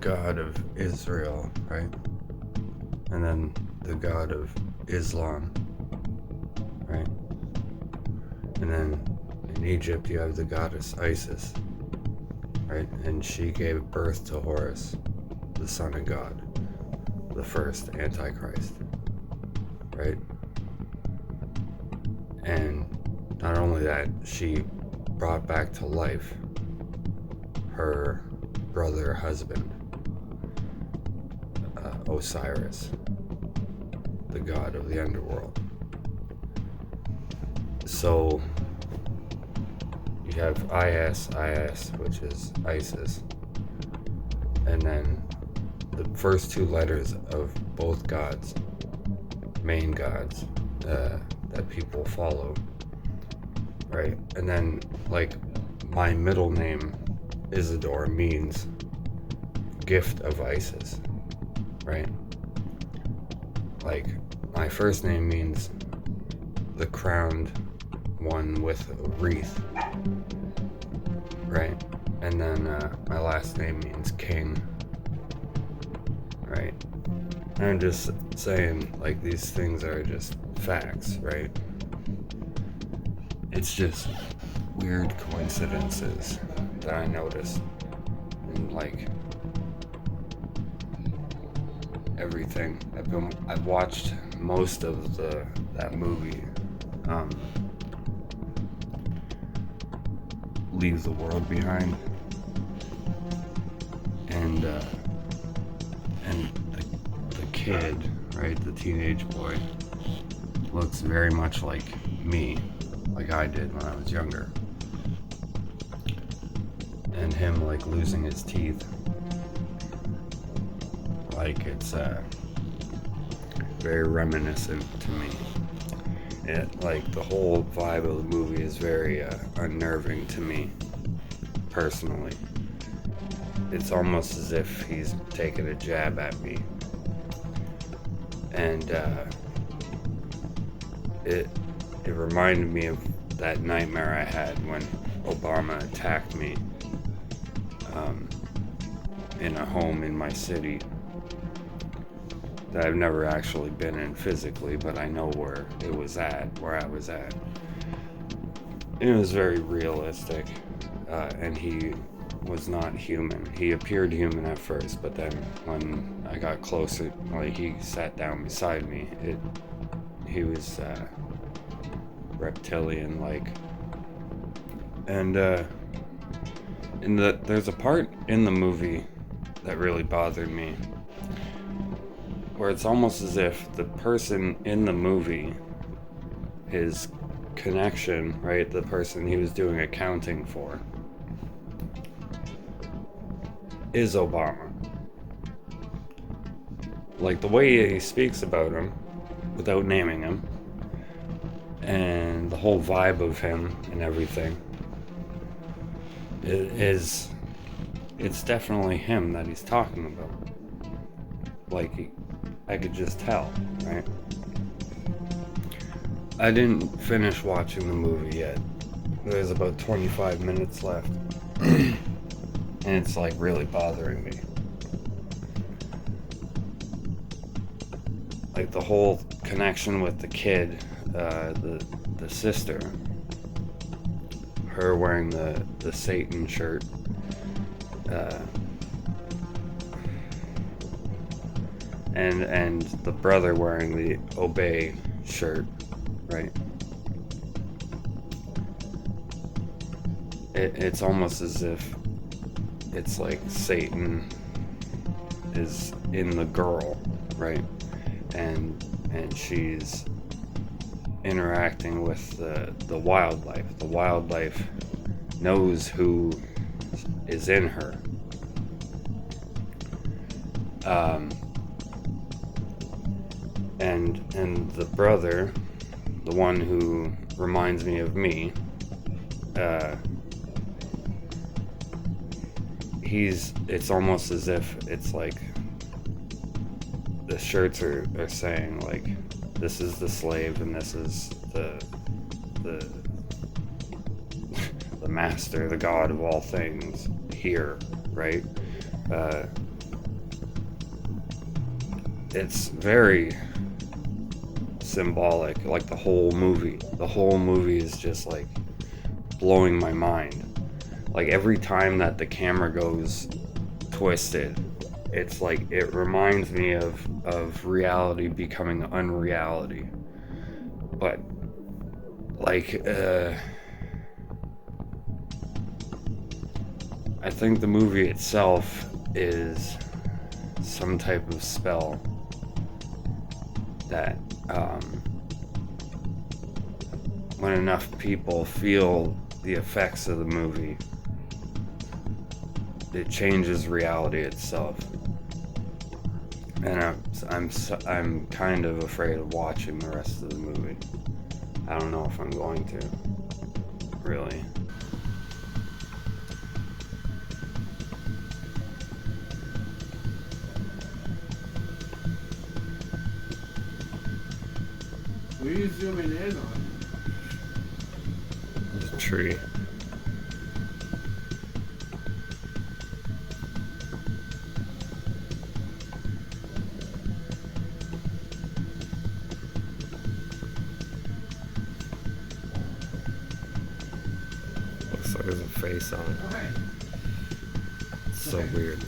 God of Israel, right? And then the God of Islam, right? And then in Egypt you have the goddess Isis, right? And she gave birth to Horus, the son of God, the first Antichrist, right? And not only that, she brought back to life her brother husband, Osiris, the god of the underworld. So you have Is, which is Isis, and then the first two letters of both gods, main gods, that people follow, right? And then, like, my middle name, Isidore, means gift of Isis, right? Like, my first name means the crowned one with a wreath, right? And then my last name means king, right? And I'm just saying, like, these things are just facts, right? It's just weird coincidences that I noticed, and like everything. I've watched most of that movie, Leave the World Behind, and the kid, right, the teenage boy, looks very much like me, like I did when I was younger. And him, like, losing his teeth, like, it's very reminiscent to me. Like, the whole vibe of the movie is very unnerving to me, personally. It's almost as if he's taking a jab at me. And it reminded me of that nightmare I had when Obama attacked me in a home in my city that I've never actually been in physically, but I know where I was at. It was very realistic, and he was not human. He appeared human at first, but then when I got closer, like, he sat down beside me, he was reptilian-like. And there's a part in the movie that really bothered me, where it's almost as if the person in the movie, his connection, right, the person he was doing accounting for, is Obama. Like, the way he speaks about him without naming him, and the whole vibe of him and everything, it's definitely him that he's talking about. Like, I could just tell, right? I didn't finish watching the movie yet. There's about 25 minutes left. And it's, like, really bothering me. Like, the whole connection with the kid, the sister, her wearing the Satan shirt, and the brother wearing the Obey shirt, right? It's almost as if it's like Satan is in the girl, right? And she's interacting with the wildlife. The wildlife knows who is in her. And the brother, the one who reminds me of me, it's almost as if it's like the shirts are saying, like, this is the slave and this is the master, the god of all things here, right? it's very symbolic. Like the whole movie is just like blowing my mind. Like every time that the camera goes twisted, it's like it reminds me of reality becoming unreality. But like I think the movie itself is some type of spell that when enough people feel the effects of the movie, it changes reality itself. And I'm kind of afraid of watching the rest of the movie. I don't know if I'm going to, really. What are you zooming in on? The tree. Looks like there's a face on it. Alright. It's so weird.